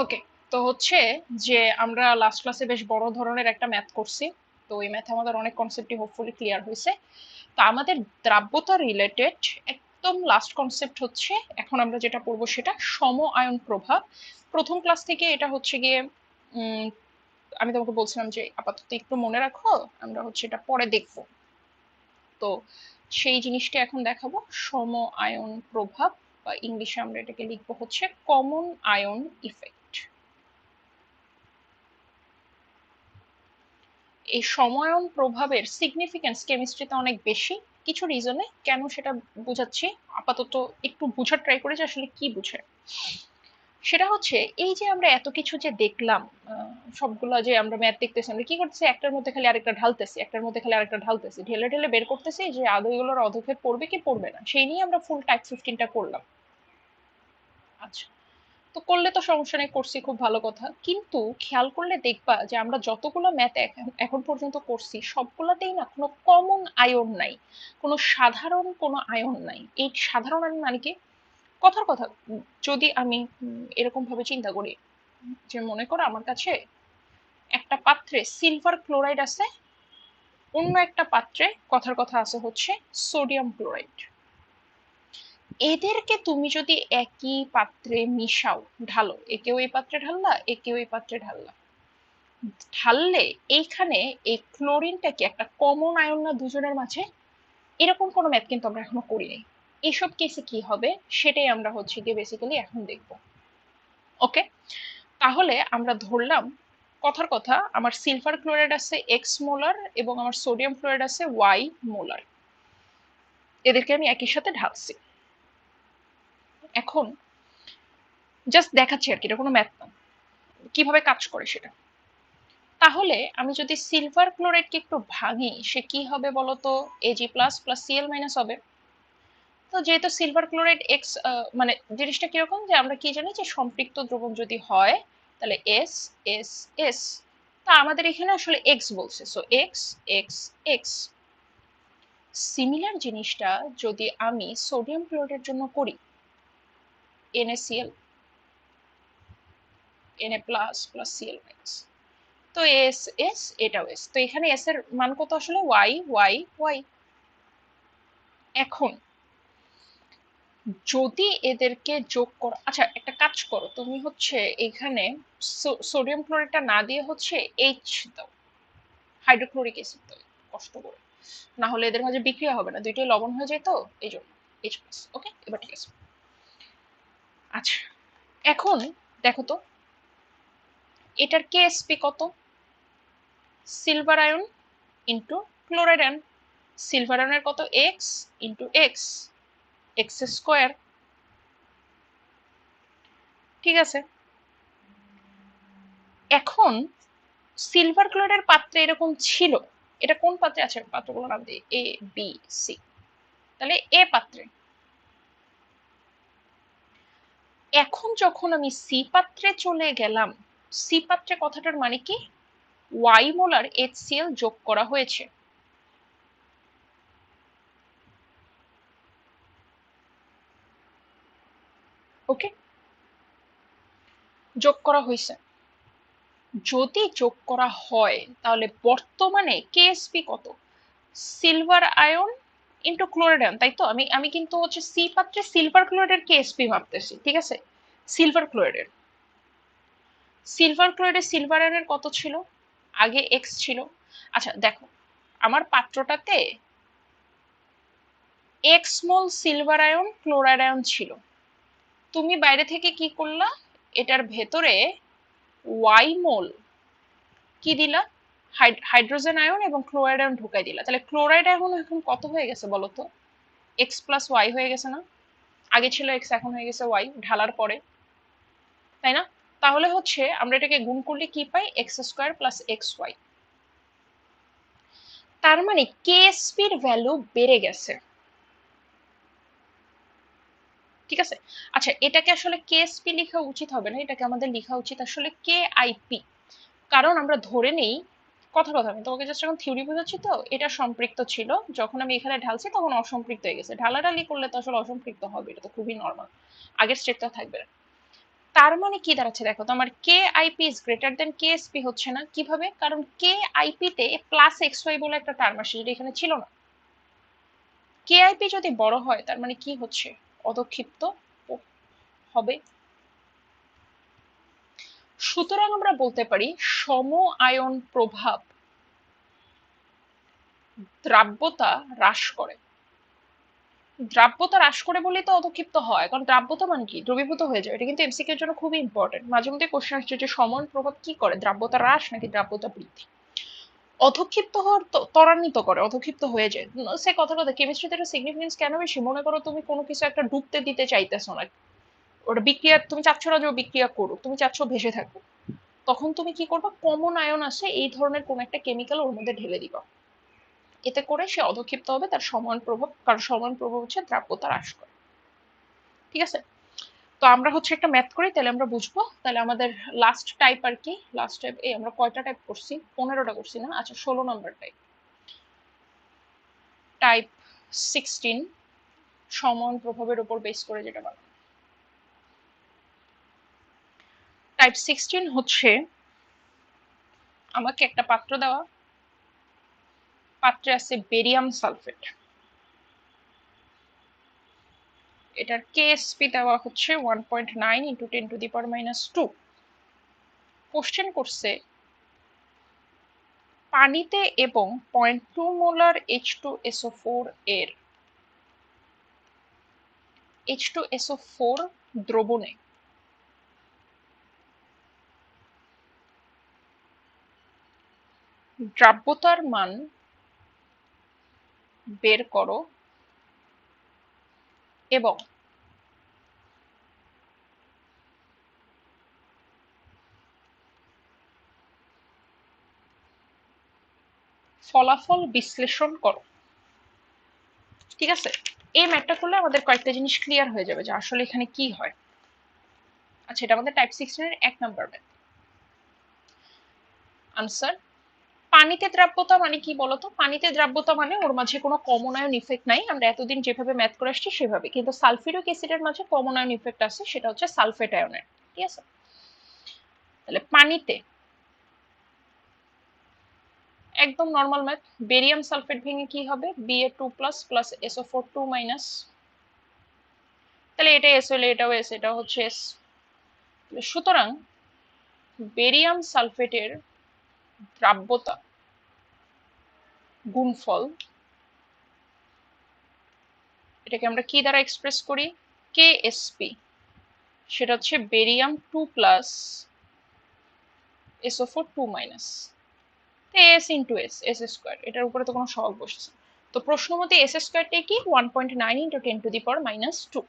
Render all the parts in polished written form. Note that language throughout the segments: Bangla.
ওকে, তো হচ্ছে যে আমরা লাস্ট ক্লাসে বেশ বড় ধরনের একটা ম্যাথ করছি। তো ওই ম্যাথে আমাদের অনেক কনসেপ্টই হোপফুলি ক্লিয়ার হয়েছে। তো আমাদের দ্রাব্যতা রিলেটেড একদম লাস্ট কনসেপ্ট হচ্ছে এখন আমরা যেটা পড়বো সেটা সম আয়ন প্রভাব। প্রথম ক্লাস থেকে এটা হচ্ছে গিয়ে উম, আমি তোমাকে বলছিলাম যে আপাতত একটু মনে রাখো, আমরা হচ্ছে এটা পরে দেখবো। তো সেই জিনিসটা এখন দেখাবো, সম আয়ন প্রভাব, বা ইংলিশে আমরা এটাকে লিখবো হচ্ছে কমন আয়ন ইফেক্ট। এই সমায়ন প্রভাবের সিগনিফিকেন্স কেমিস্ট্রিতে অনেক বেশি, কিছু রিজনে। কেন সেটা বুঝাচ্ছি। আপাতত একটু বুঝার ট্রাই করে যে আসলে কি বুঝে। সেটা হচ্ছে এই যে আমরা এত কিছু যে দেখলাম, সবগুলা যে আমরা ম্যাথ দেখতেছি, আমরা কি করতেছি, একটার মধ্যে খালি আরেকটা ঢালতেছি, একটার মধ্যে খালি আরেকটা ঢালতেছি, ঢেলে ঢেলে বের করতেছি যে আদৌ এগুলোর অধক্ষেপ পড়বে কি পড়বে না, সেই নিয়ে আমরা ফুল টাইপ 15টা করলাম। আচ্ছা, তো করলে তো সমস্যা নেই, করছি, খুব ভালো কথা। কিন্তু খেয়াল করলে দেখবা যে আমরা যতগুলো ম্যাথ এখন পর্যন্ত করছি সবগুলাতেই না কোনো কমন আয়ন নাই, কোনো সাধারণ কোনো আয়ন নাই। এই সাধারণ আয়ন মানে কি? কথার কথা, যদি আমি এরকম ভাবে চিন্তা করি যে মনে করো আমার কাছে একটা পাত্রে সিলভার ক্লোরাইড আছে, অন্য একটা পাত্রে কথার কথা আছে হচ্ছে সোডিয়াম ক্লোরাইড। এদেরকে তুমি যদি একই পাত্রে মিশাও, ঢালো, একেও এই পাত্রে ঢাললা, একেও এই পাত্রে ঢাললা, ঢাললে এইখানে এই ক্লোরিনটা কি একটা কমন আয়ন না দুজনের মাঝে? এরকম কোনো ম্যাথ কিন্তু আমরা এখনো করিনি। এইসব কেসে কি হবে সেটাই আমরা হচ্ছে গিয়ে বেসিক্যালি এখন দেখব। ওকে, তাহলে আমরা ধরলাম কথার কথা আমার সিলভার ক্লোরাইড আছে এক্স মোলার এবং আমার সোডিয়াম ক্লোরাইড আছে ওয়াই মোলার। এদেরকে আমি একই সাথে ঢালছি। এখন জাস্ট দেখাচ্ছি আর কি, এটা কোনো ম্যাথ না, কিভাবে কাজ করে সেটা। তাহলে আমি যদি সিলভার ক্লোরাইডকে একটু ভাঙি, সে কি হবে বলতো? AG plus plus Cl minus হবে। তো যেহেতু সিলভার ক্লোরাইড এক্স, মানে জিনিসটা কিরকম যে আমরা কি জানি যে সম্পৃক্ত দ্রবণ যদি হয় তাহলে এস এস এস। তা আমাদের এখানে আসলে এক্স বলছে, so x x x. Similar জিনিসটা যদি আমি সোডিয়াম ক্লোরাইডের জন্য করি, NaCl, Na plus plus Cl minus, তো এস এস, এটাও এস, তো এখানে এস এর মান কত আসলে? Y y y. এখন যদি এদেরকে যোগ করো, আচ্ছা একটা কাজ করো, তুমি হচ্ছে এখানে সোডিয়াম ক্লোরাইডটা না দিয়ে হচ্ছে এইচ দাও, হাইড্রোক্লোরিক অ্যাসিড দাও কষ্ট করে, না হলে এদের মাঝে বিক্রিয়া হবে না, দুইটাই লবণ হয়ে যায়, তো এই জন্য এইচ প্লাস। ওকে, এবার ঠিক আছে। আচ্ছা, এখন দেখো তো এটার কেএসপি কত? Silver ion into chloride ion. Silver আয়নের কত? X into x, x square. ঠিক আছে, এখন সিলভার ক্লোরাইডের পাত্রে এরকম ছিল, এটা কোন পাত্রে আছে? পাত্রগুলোর নাম দিই, এ বি সি, তাহলে এ পাত্রে। এখন যখন আমি সি পাত্রে চলে গেলাম, সি পাত্রে কথাটার মানে কি? ওয়াই মোলার HCl যোগ করা হয়েছে। ওকে, যোগ করা হয়েছে। যদি যোগ করা হয় তাহলে বর্তমানে কেএসপি কত? Silver ion into chloride ion, তাই তো? আমি আমি কিন্তু হচ্ছে সি পাত্রে সিলভার ক্লোরাইডের কেএসপি মাপতেছি, ঠিক আছে? সিলভার ক্লোরাইডের, সিলভার ক্লোরাইডে সিলভার আয়নের কত ছিল? আগে এক্স ছিল। আচ্ছা দেখো, আমার পাত্রটাতে এক্স মোল সিলভার আয়ন ক্লোরাইড আয়ন ছিল, তুমি বাইরে থেকে কি করলা? এটার ভেতরে ওয়াই মোল কি দিলা? হাইড্রোজেন আয়ন এবং ক্লোরাইড আয়ন ঢুকাই দিলা, তাহলে ক্লোরাইড আয়ন এখন কত হয়ে গেছে বলো তো? এক্স প্লাস ওয়াই হয়ে গেছে না? আগে ছিল এক্স, এখন হয়ে গেছে ওয়াই ঢালার পরে, তাই না? তাহলে হচ্ছে আমরা এটাকে গুণ করলে কি পাই? X square plus x y. তার মানে কেএসপির ভ্যালু বেড়ে গেছে। ঠিক আছে, আচ্ছা এটাকে আসলে কেএসপি লেখা উচিত হবে না, এটাকে আমাদের লেখা উচিত আসলে কেআইপি। কারণ আমরা ধরে নেই, কথা কথা আমি তোমাকে জাস্ট এখন থিওরি বোঝাচ্ছি, তো এটা সম্পৃক্ত ছিল, যখন আমি এখানে ঢালছি তখন অসম্পৃক্ত হয়ে গেছে, ঢালাঢালি করলে তো আসলে অসম্পৃক্ত হবে, এটা তো খুবই নর্মাল, আগের স্টেটটা থাকবে না। তার মানে কি দাঁড়াচ্ছে দেখো তো, আমার K IP is greater than K SP হচ্ছে না। কিভাবে? কারণ কে আইপি তে প্লাস এক্স ওয়াই বলে একটা টার্ম আসে, যেটা এখানে ছিল না। কে আইপি যদি বড় হয় তার মানে কি হচ্ছে, অধক্ষিপ্ত হবে। সুতরাং আমরা বলতে পারি সম আয়ন প্রভাব দ্রাব্যতা হ্রাস করে। দ্রাব্যতা হ্রাস করে বলেই তো অধক্ষিপ্ত হয়, কারণ দ্রাব্যতা মানে কি, দ্রবীভূত হয়ে যায়। এটা কিন্তু এমসিকিউ এর জন্য খুবই ইম্পর্টেন্ট। মাঝে মধ্যে কোশ্চেন আসছে যে সমান প্রভাব কি করে, দ্রাব্যতা হ্রাস নাকি দ্রাব্যতা বৃদ্ধি। অধক্ষিপ্ত হওয়ার ত্বরান্বিত করে, অধক্ষিপ্ত হয়ে যায়। সে কথা কেমিস্ট্রিতে একটা সিগনিফিকেন্স কেন বেশি? মনে করো তুমি কোনো কিছু একটা ডুবতে দিতে চাইতেছো না, ওটা বিক্রিয়া তুমি চাচ্ছ না যে ও বিক্রিয়া করুক, তুমি চাচ্ছ ভেসে থাকুক, তখন তুমি কি করবা, কমন আয়ন আছে এই ধরনের কোন একটা কেমিক্যাল ওর মধ্যে ঢেলে দিবা, এতে করে সে অধক্ষিপ্ত হবে। তার সমান প্রভাব, কারণ সমান প্রভাব হচ্ছে দ্রাব্যতা হ্রাস করে। ঠিক আছে, তো আমরা হচ্ছে একটা ম্যাথ করি, তাহলে আমরা বুঝবো। তাহলে আমাদের লাস্ট টাইপ আর কি, লাস্ট টাইপ এই আমরা কয়টা টাইপ করছি, 15টা করছি না? আচ্ছা 16 নম্বর টাইপ, টাইপ 16, সমান প্রভাবের উপর বেস করে যেটা বানানো। টাইপ 16 হচ্ছে আমাকে একটা পাত্র দেওয়া, পাত্রে আছে বেরিয়াম সালফেট, এটার কেএসপি দেওয়া হচ্ছে 1.9 × 10⁻²। কোশ্চেন করছে পানিতে এবং 0.2 মোলার H2SO4 এর H2SO4 দ্রবণে দ্রাব্যতার মান বের করো এবং ফলাফল বিশ্লেষণ করো। ঠিক আছে, এই ম্যাথটা করলে আমাদের কয়েকটা জিনিস ক্লিয়ার হয়ে যাবে যে আসলে এখানে কি হয়। আচ্ছা, এটা আমাদের টাইপ 16 এর 1 নাম্বার ম্যাথ। আনসার, পানিতে দ্রাব্যতা মানে কি বলতো? পানিতে দ্রাব্যতা মানে ওর মাঝে কোনো কমন আয়ন ইফেক্ট নাই, আমরা এতদিন যেভাবে ম্যাথ করে আসছি সেভাবে, কিন্তু সালফিউরিক অ্যাসিডের মাঝে কমন আয়ন ইফেক্ট আছে, সেটা হচ্ছে সালফেট আয়নের। ঠিক আছে, তাহলে পানিতে একদম নর্মাল ম্যাথ, বেরিয়াম সালফেট ভেঙে কি হবে, Ba2+ প্লাস SO4 2-, তাহলে এটা এস হলে এটাও এস, এটাও হচ্ছে এস। সুতরাং বেরিয়াম সালফেটের দ্রাব্যতা গুণফল, এটাকে আমরা কি দ্বারা এক্সপ্রেস করি, কেএসপি, সেটা হচ্ছে barium 2+ SO4 2-, S into S, S square, এটার উপরে তো কোনো সহগ বসেছে। তো প্রশ্ন মতে এস স্কোয়ারটাই কি, 1.9 × 10⁻²।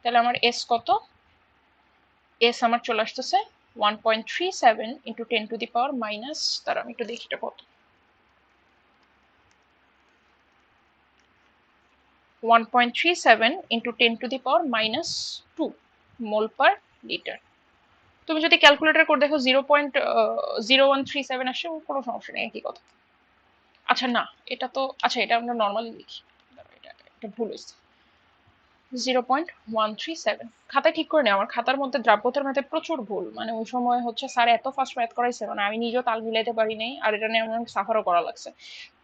তাহলে আমার এস কত, এস আমার চলে আসতেছে 1.37 × 10⁻², তার আমি একটু দেখি এটা কত, 1.37 × 10⁻² মোল পার লিটার। তুমি যদি ক্যালকুলেটর করে দেখো 0.0137 আসে, কোনো সমস্যা নেই, একই কথা। আচ্ছা না, এটা তো আচ্ছা, এটা আমরা নর্মালি লিখি, এটা ভুল হয়েছে, 0.137। খাতায় ঠিক করে নেই, আমার খাতার মধ্যে দ্রাব্যতার ম্যাথে প্রচুর ভুল, মানে ওই সময় হচ্ছে স্যার এত ফাস্ট ম্যাথ করাইছে, মানে আমি নিজেও তাল মিলাইতে পারি নাই, আর এটা নিয়ে আমার সাফারও করা লাগছে।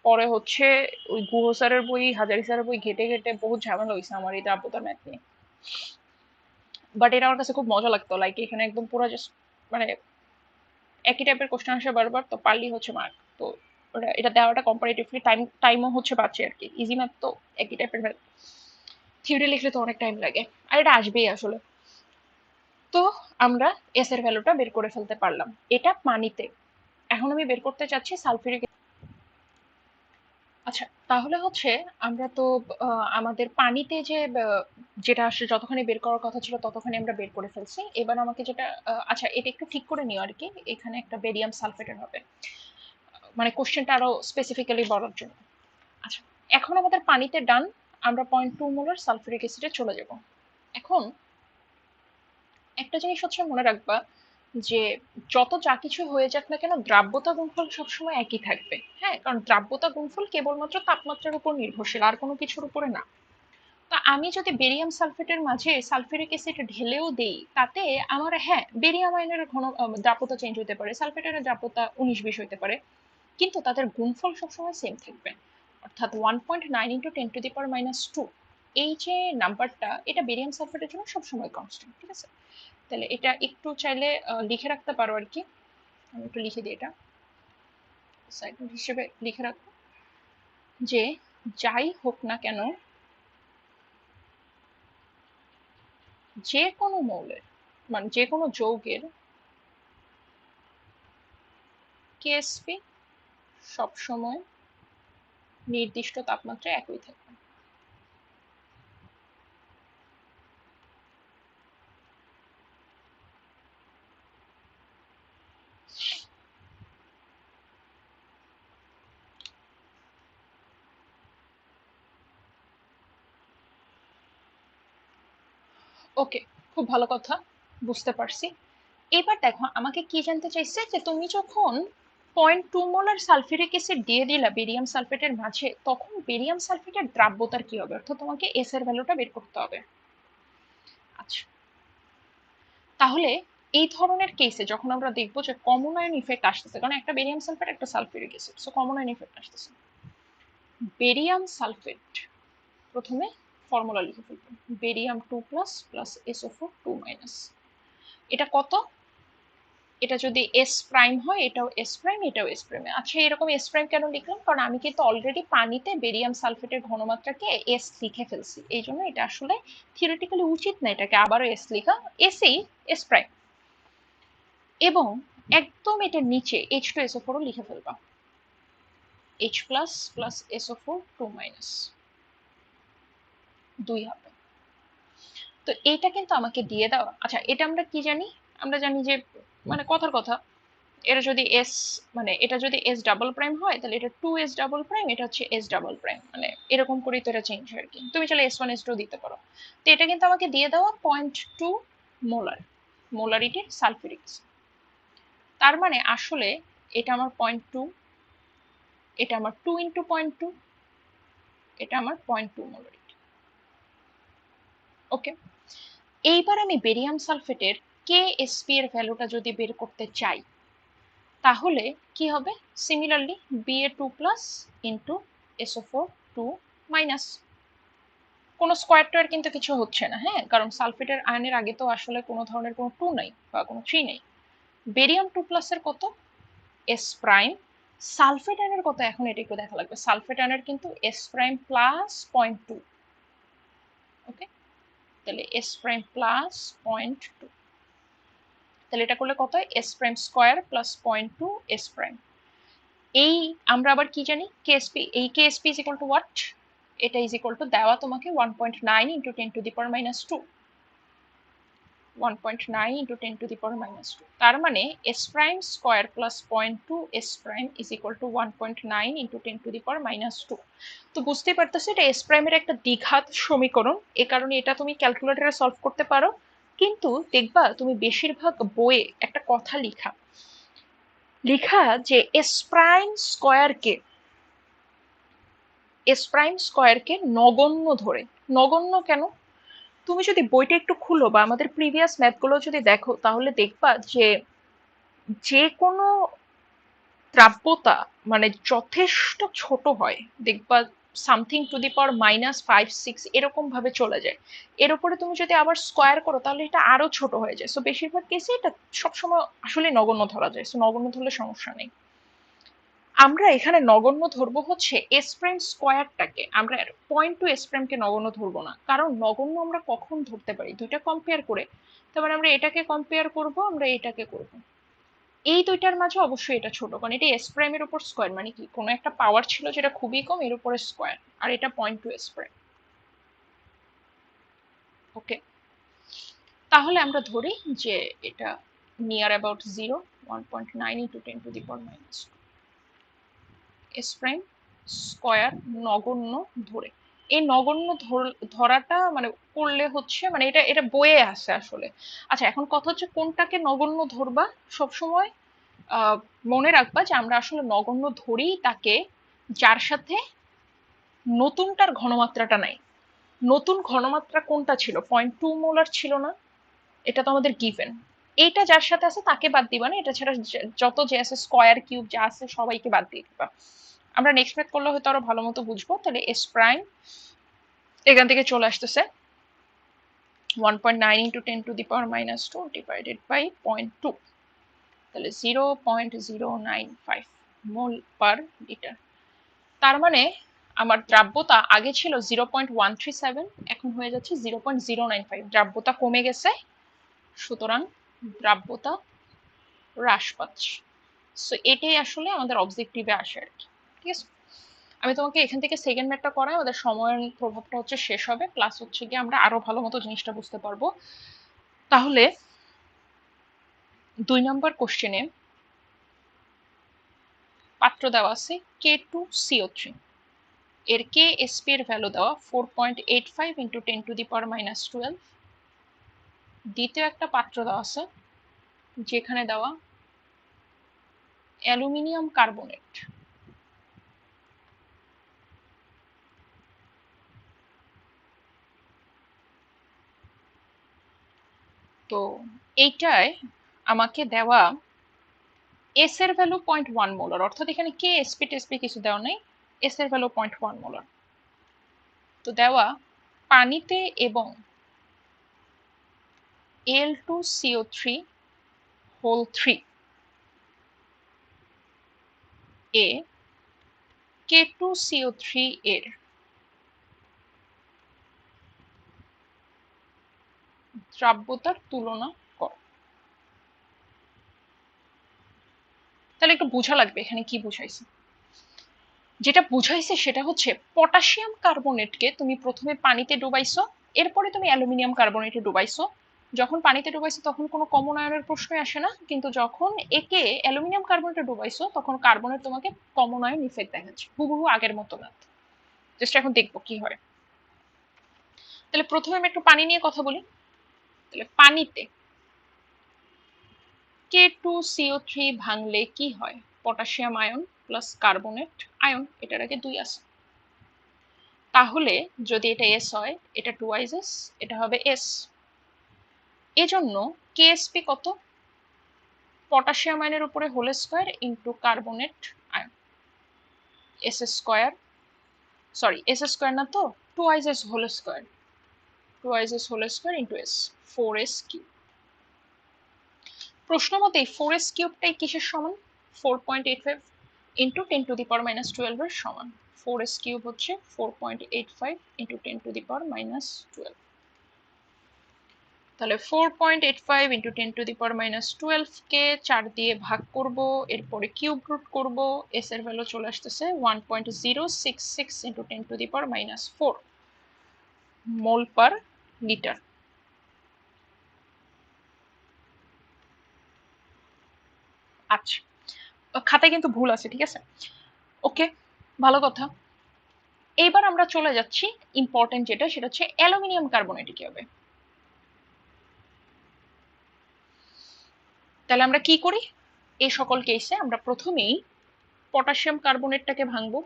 পরে হচ্ছে ওই গুহ স্যারের বই, হাজারি স্যারের বই ঘেটে ঘেটে বহুত ঝামেলা হয়েছে আমার এই দ্রাব্যতার ম্যাথ নিয়ে। বাট এটা আমার কাছে খুব মজা লাগতো, লাইক এখানে একদম পুরো জাস্ট মানে একই টাইপের কোশ্চেন আসে বারবার, তো পারলেই হচ্ছে মার্ক। তো এটা দেওয়াটা কম্পারেটিভলি টাইমও হচ্ছে বাঁচে আর কি, ইজি ম্যাথ তো একই টাইপের ম্যাথ, থিওরি লিখলে তো অনেক টাইম লাগে, আর এটা আসবেই আসলে। তো আমরা এস এর ভ্যালুটা বের করে ফেলতে পারলাম, এটা পানিতে। এখন আমি বের করতে চাচ্ছি সালফিউরিক। আচ্ছা, তাহলে হচ্ছে আমরা তো আমাদের পানিতে যে যেটা আসলে যতখানি বের করার কথা ছিল ততখানি আমরা বের করে ফেলছি। এবার আমাকে যেটা আচ্ছা এটা একটু ঠিক করে নিও আর কি, এখানে একটা বেরিয়াম সালফেটের হবে, মানে কোশ্চেনটা আরো স্পেসিফিক্যালি বলার জন্য। আচ্ছা, এখন আমাদের পানিতে ডান, আমরা 0.2 মোলার সালফিউরিক অ্যাসিডে চলে যাব। এখন একটা জিনিস হচ্ছে মনে রাখবা যে যত যা কিছু হয়ে যাক না কেন, দ্রাব্যতা গুণফল সবসময় একই থাকবে। হ্যাঁ, কারণ দ্রাব্যতা গুণফল কেবলমাত্র তাপমাত্রার উপর নির্ভরশীল, আর কোনো কিছুর উপরে না। তো আমি যদি বেরিয়াম সালফেটের মাঝে সালফিউরিক অ্যাসিড ঢেলেও দেই, তাতে আমার হ্যাঁ বেরিয়াম আয়নের ঘন দ্রাব্যতা চেঞ্জ হতে পারে, সালফেটের দ্রাব্যতা 19-20 হতে পারে, কিন্তু তাদের গুণফল সবসময় সেম থাকবে। অর্থাৎ 1.9 ইন্টু 10⁻², এই যে নাম্বারটা, এটা বেরিয়াম সালফেটের জন্য সবসময় কনস্ট্যান্ট। ঠিক আছে, তাহলে এটা একটু চাইলে লিখে রাখতে পারো আর কি। আমি একটু লিখে দিই, এটা সাইড নোট হিসেবে লিখে রাখবো যে যাই হোক না কেন যে কোনো মৌলের মানে যে কোনো যৌগের কেএসপি সবসময় নির্দিষ্ট তাপমাত্রায় একই থাকবে। ওকে, খুব ভালো কথা, বুঝতে পারছি। এবার দেখো আমাকে কি জানতে চাইছে, যে তুমি যখন 0.2 মোলার সালফিউরিক অ্যাসিড দিয়ে দিলা বেরিয়াম সালফেটের মাঝে, তখন বেরিয়াম সালফেটের দ্রাব্যতার কি হবে, অর্থাৎ তোমাকে এস এর ভ্যালুটা বের করতে হবে। আচ্ছা, তাহলে এই ধরনের কেসে যখন আমরা দেখবো যে কমন আয়ন ইফেক্ট আসতেছে, কারণ একটা বেরিয়াম সালফেট একটা sulphuric acid, so common ion effect আসতেছে, বেরিয়াম সালফেট প্রথমে ফর্মুলা লিখে ফেলবো, বেরিয়াম 2+ প্লাস SO4 2-। এটা কত, এটা যদি এস প্রাইম হয় এটাও এস প্রাইম এটাও এস প্রাইম। আচ্ছা, এরকম এস প্রাইম কেন লিখলাম, কারণ আমি কিন্তু অলরেডি পানিতে বেরিয়াম সালফেটের ঘনমাত্রাকে এস লিখে ফেলছি, এই জন্য এটা আসলে থিওরিটিক্যালি উচিত না এটাকে আবারও এস লেখা, এসই এস প্রাইম। এবং একদম এটার নিচে H2SO4 লিখে ফেলবা, H প্লাস প্লাস SO4 2-, 2 হবে। তো এইটা কিন্তু আমাকে দিয়ে দেওয়া। আচ্ছা, এটা আমরা কি জানি, আমরা জানি যে মানে কথার কথা, এটা যদি এস মানে এটা যদি এস ডাবল প্রাইম হয় তাহলে এটা 2s ডাবল প্রাইম, এটা হচ্ছে এস ডাবল প্রাইম, মানে এরকম করেই তো এটা চেঞ্জ হয় আর কি। তুমি চাইলে S1 S2 দিতে পারো। তো এটা কিন্তু আমাকে দিয়ে দেওয়া 0.2 মোলার মোলারিটির সালফিউরিক অ্যাসিড। তার মানে আসলে এটা আমার 0.2, এটা আমার 2 ইন্টু 0.2, এটা আমার 0.2 মোলারিটি। ওকে, এইবার আমি বেরিয়াম সালফেটের কেএসপি এর ভ্যালুটা যদি বের করতে চাই, তাহলে কি হবে, সিমিলারলি Ba2+ ইন্টু SO4 2-। কোনো স্কোয়ার টোয়ার কিন্তু কিছু হচ্ছে না, হ্যাঁ, কারণ সালফেটের আয়নের আগে তো আসলে কোনো ধরনের কোনো 2 নাই বা কোনো 3 নেই। বেরিয়াম 2+ এর কত, এস প্রাইম। সালফেট আয়নের কত, এখন এটা একটু দেখা লাগবে, সালফেট আয়নের কিন্তু এস প্রাইম প্লাস 0.2। ওকে, তাহলে এস প্রাইম প্লাস 0.2, তাহলে এটা করলে কত হয়, S prime square plus 0.2 S prime. এই আমরা আবার কি জানি, কেএসপি, এই KSP is equal two what, এটা ইজ ইকুয়াল টু দেওয়া তোমাকে 1.9 ইন্টু 10⁻², 1.9 ইন্টু 10⁻²। তার মানে S prime square plus 0.2 S prime is equal two 1.9 into 10⁻²। তো বুঝতেই পারতেছো এটা এস প্রাইমের একটা দ্বিঘাত সমীকরণ, এ কারণে এটা তুমি ক্যালকুলেটরে সলভ করতে পারো। কিন্তু দেখবা তুমি বেশিরভাগ বইয়ে একটা কথা লিখা যে এস প্রাইম স্কোয়ারকে নগণ্য ধরে। নগণ্য কেন, তুমি যদি বইটা একটু খুলো বা আমাদের প্রিভিয়াস ম্যাথগুলো যদি দেখো, তাহলে দেখবা যে যে কোনো দ্রাব্যতা মানে যথেষ্ট ছোট হয়, দেখবা সামথিং টু দি পাওয়ার -5 6 এরকম ভাবে চলে যায়। এর উপরে তুমি যদি আবার স্কোয়ার করো তাহলে এটা আরো ছোট হয়ে যায়। সো বেশিরভাগ কেসে এটা সবসময় আসলে নগণ্য ধরা যায়, সো নগণ্য ধরলে সমস্যা নেই। আমরা এখানে নগণ্য ধরবো হচ্ছে এস প্রাইম স্কোয়ারটাকে, আমরা 0.2 এস প্রাইমকে নগণ্য ধরবো না, কারণ নগণ্য আমরা কখন ধরতে পারি, দুইটা কম্পেয়ার করে। তারপরে আমরা এটাকে কম্পেয়ার করব, আমরা এটাকে করব, এই দুইটার মাঝে অবশ্যই এটা ছোট, কারণ এটা এস প্রাইমের উপর স্কোয়ার, মানে কি কোনো একটা পাওয়ার ছিল যেটা খুবই কম, এর উপরে স্কোয়ার, আর এটা 0.2 এস প্রাইম। ওকে, তাহলে আমরা ধরি যে এটা near about 0, 1.9 into 10⁻², S prime square নগণ্য ধরে। এই নগণ্য ধরাটা মানে করলে হচ্ছে মানে এটা এটা বইয়ে আসে আসলে। আচ্ছা, এখন কথা হচ্ছে কোনটাকে নগণ্য ধরবা, সবসময় মনে রাখবা যে আমরা আসলে নগণ্য ধরি তাকে যার সাথে নতুনটার ঘনমাত্রাটা নাই। নতুন ঘনমাত্রা কোনটা ছিল? 0.2 মোলার ছিল না? এটা তো আমাদের গিভেন। এইটা যার সাথে আছে তাকে বাদ দিবা না, এটা ছাড়া যত যে আছে স্কয়ার কিউব যা আছে সবাইকে বাদ দিয়ে দিবা। আমরা নেক্সট ম্যাথ করলে হয়তো আরো ভালো মতো বুঝবো। তাহলে এস প্রাইম এখান থেকে চলে আসতেছে 1.9 into 10 to the power minus 2 divided by 0.2, তাহলে 0.095 মোল পার লিটার। তার মানে আমার দ্রাব্যতা আগে ছিল 0.137, এখন হয়ে যাচ্ছে 0.095, দ্রাব্যতা কমে গেছে, সুতরাং দ্রাব্যতা হ্রাস পাচ্ছে। সো এটাই আসলে আমাদের অবজেক্টিভে আসে আর কি। ঠিক আছে, আমি তোমাকে এখান থেকে সেকেন্ড ম্যাথটা করাই, ওদের সময়ের প্রভাবটা হচ্ছে শেষ হবে, প্লাস হচ্ছে কি আমরা আরো ভালো মতো জিনিসটা বুঝতে পারবো। তাহলে 2 নম্বর কোশ্চেনে পাত্র দেওয়া আছে K2CO3, এর KSP এর ভ্যালু দেওয়া 4.85 into 10 to the power minus 12। দ্বিতীয় একটা পাত্র দেওয়া আছে যেখানে দেওয়া অ্যালুমিনিয়াম কার্বনেট, তো এইটায় আমাকে দেওয়া এস এর ভ্যালু 0.1 মোলার, অর্থাৎ এখানে KSP টেসপি কিছু দেওয়া নেই, এস এর ভ্যালু 0.1 মোলার। তো দেওয়া পানিতে এবং Al2CO3 হোল 3 এ K2CO3 এর দ্রাব্যতার তুলনা কর। তাহলে একটু বোঝা লাগবে এখানে কি বুঝাইছে। যেটা বুঝাইছে সেটা হচ্ছে পটাশিয়াম কার্বনেটকে তুমি প্রথমে পানিতে ডুবাইছো, এরপরে তুমি অ্যালুমিনিয়াম কার্বনেটে ডুবাইছো। যখন পানিতে ডুবাইছো তখন কোনো কমন আয়নের প্রশ্নই আসে না, কিন্তু যখন একে অ্যালুমিনিয়াম কার্বনেটে ডুবাইছো তখন কার্বনের তোমাকে কমন আয়ন ইফেক্ট দেখাচ্ছে, হুবহু আগের মতো না। জাস্ট এখন দেখবো কি হয়। তাহলে প্রথমে আমি একটু পানি নিয়ে কথা বলি। তাহলে পানিতে K2CO3 ভাঙলে কি হয়? Potassium ion plus carbonate ion, এটার আগে 2 আছে, তাহলে যদি এটা এস হয় এটা 2s, এটা হবে এস। এজন্য কেএসপি কত? পটাশিয়াম আয়নের উপরে whole square into carbonate ion, s square, sorry s square না তো 2s whole square, 2s whole square into s, 4s cube. প্রশ্ন মতে 4s কিউবটাই কিসের সমান? 4.85 into 10 to the power minus 12 এর সমান। 4s কিউব হচ্ছে 4.85 into 10 to the power minus 12। তাহলে 4.85 into 10 to the power minus 12 কে 4 দিয়ে ভাগ করব, এরপরে কিউব রুট করব, এস এর ভ্যালু চলে আসতেছে 1.066 into 10 to the power minus 4 mole per litre. আচ্ছা, খাতায় কিন্তু ভুল আছে, ঠিক আছে, ওকে, ভালো কথা। এইবার আমরা চলে যাচ্ছি ইম্পর্টেন্ট যেটা, সেটা হচ্ছে অ্যালুমিনিয়াম কার্বনেটে কি হবে। তাহলে আমরা কি করি, এই সকল কেসে আমরা প্রথমেই পটাশিয়াম কার্বনেটটাকে ভাঙবো।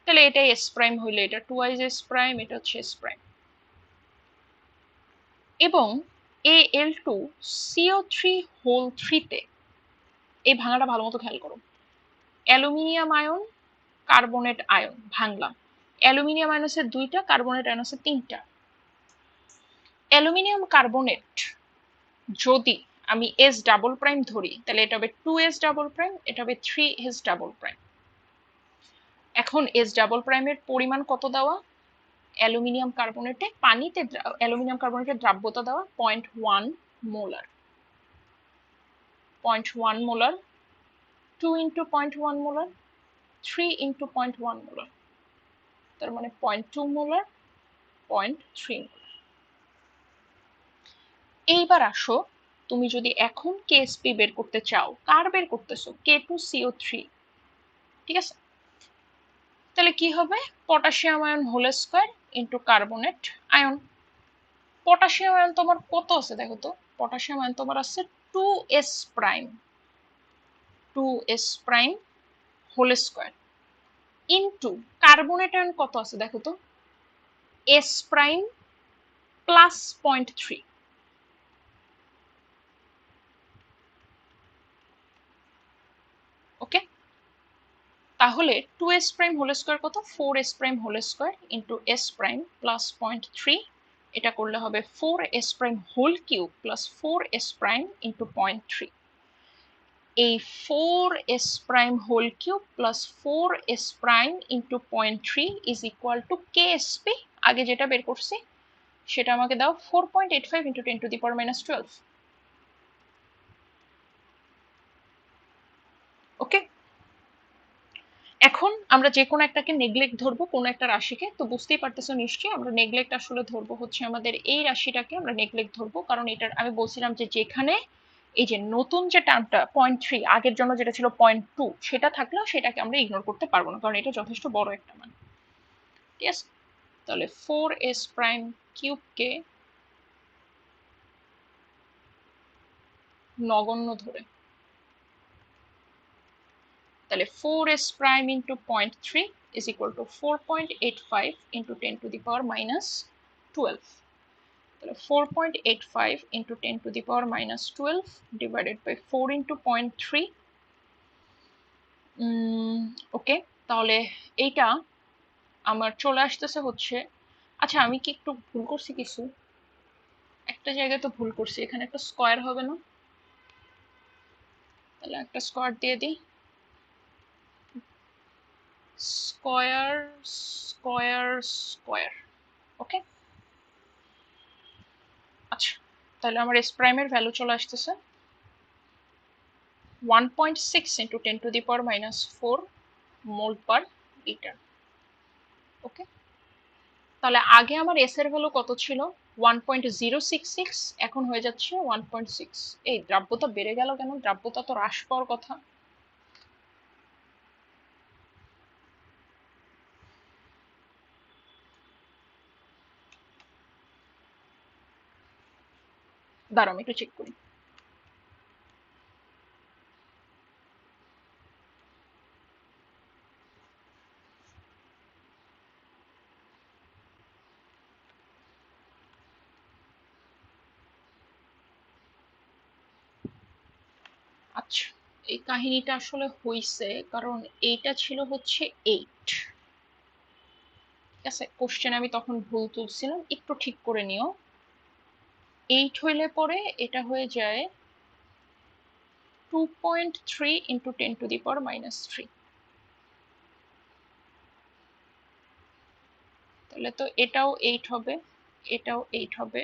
তাহলে এটা এস প্রাইম হইলে এটা 2s এস প্রাইম, এটা হচ্ছে এস প্রাইম, এবং Al2CO3 হোল 3 তে এই ভাঙাটা ভালো মতো খেয়াল করো, অ্যালুমিনিয়াম আয়ন কার্বনেট আয়ন ভাঙলাম, অ্যালুমিনিয়াম আয়ন আছে 2টা, কার্বনেট আয়ন আছে 3টা। অ্যালুমিনিয়াম কার্বনেট যদি আমি এস ডাবল প্রাইম ধরি তাহলে এটা হবে 2s ডাবল প্রাইম, এটা হবে 3s ডাবল প্রাইম। এখন এস ডাবল প্রাইমের পরিমাণ কত দেওয়া? অ্যালুমিনিয়াম কার্বনেটে পানিতে অ্যালুমিনিয়াম কার্বনেটের দ্রাব্যতা দেওয়া 0.1 molar, 0.1 molar, 2 into 0.1 molar, 3 into 0.1 molar, তার মানে 0.2 মোলার, 0.3 মোলার। এইবার আসো, তুমি যদি এখন কেএসপি বের করতে চাও, কার বের করতেছো? K2CO3, ঠিক আছে, তাহলে কি হবে? Potassium ion whole square into carbonate ion. Potassium ion তোমার কত আছে দেখো তো, পটাশিয়াম আয়ন তোমার আছে 2s prime, 2s prime whole square, into কার্বনের টার্ন কত আছে দেখো তো, এস প্রাইম প্লাস 0.3। ওকে, তাহলে 2s প্রাইম হোল স্কয়ার কত, 4s prime whole square into s prime plus 0.3, এটা করলে হবে 4s prime whole cube plus 4s prime into 0.3। এই 4s prime whole cube plus 4s prime into 0.3 is equal to ksp, আগে যেটা বের করছি সেটা আমাকে দাও 4.85 into 10 to the power minus 12। Okay, এখন আমরা যে কোনো একটাকে নেগলেক্ট ধরবো, কোনো একটা রাশিকে, তো বুঝতেই পারতেছো নিশ্চয়ই আমরা নেগলেক্ট আসলে ধরবো হচ্ছে আমাদের এই রাশিটাকে আমরা নেগলেক্ট ধরবো, কারণ এটার আমি বলছিলাম যে যেখানে এই যে নতুন যে টার্মটা 0.3 আগের জন্য যেটা ছিল 0.2 সেটা থাকলেও সেটাকে আমরা ইগনোর করতে পারবো না, কারণ এটা যথেষ্ট বড় একটা মান। ঠিক আছে, তাহলে 4s প্রাইম কিউবকে নগণ্য ধরে, তাহলে 4s prime into 0.3 is equal to 4.85 into 10 to the power minus 12। তাহলে 4.85 into 10 to the power minus 12 divided by 4 into 0.3। ওকে, তাহলে এইটা আমার চলে আসতেছে হচ্ছে, আচ্ছা আমি কি একটু ভুল করছি কিছু, একটা জায়গায় তো ভুল করছি, এখানে একটা স্কয়ার হবে না, তাহলে একটা স্কয়ার দিয়ে দিই, স্কয়ার স্কয়ার স্কয়ার। ওকে, আচ্ছা তাহলে আমার এস প্রাইমের ভ্যালু চলে আসতেছে 1.6 into 10 to the power minus 4 mole per litre. Okay, তাহলে আগে আমার এস এর ভ্যালু কত ছিল 1.066, এখন হয়ে যাচ্ছে 1.6। এই দ্রাব্যতা বেড়ে গেল কেন, দ্রাব্যতা তো হ্রাস পাওয়ার কথা। দাঁড়াও আমি একটু চেক করি। আচ্ছা, এই কাহিনীটা আসলে হইছে কারণ এইটা ছিল হচ্ছে 8। ঠিক আছে, কোশ্চেন আমি তখন ভুল তুলছিলাম, একটু ঠিক করে নিও। 8 হইলে পরে এটা হয়ে যায় 2.3 into 10 to the power minus 3। তাহলে তো এটাও 8 হবে, এটাও 8 হবে,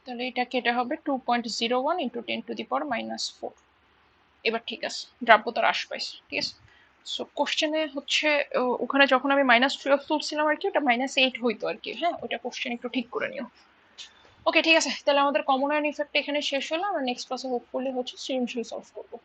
তাহলে এটা কেটে হবে 2.01 into 10 to the power minus 4। এবার ঠিক আছে, দ্রাব্যতা হ্রাস পাইছে। ঠিক আছে, সো কোশ্চেনে হচ্ছে ওখানে যখন আমি -12 তুলছিলাম আর কি, ওটা -8 হইতো আর কি। হ্যাঁ, ওটা কোশ্চেন একটু ঠিক করে নিও। ওকে ঠিক আছে, তাহলে আমাদের কমন আয়রন ইফেক্ট এখানে শেষ হলো, আমরা নেক্সট ক্লাসে হোপফুলি হচ্ছে সৃজনশীল সলভ করবো।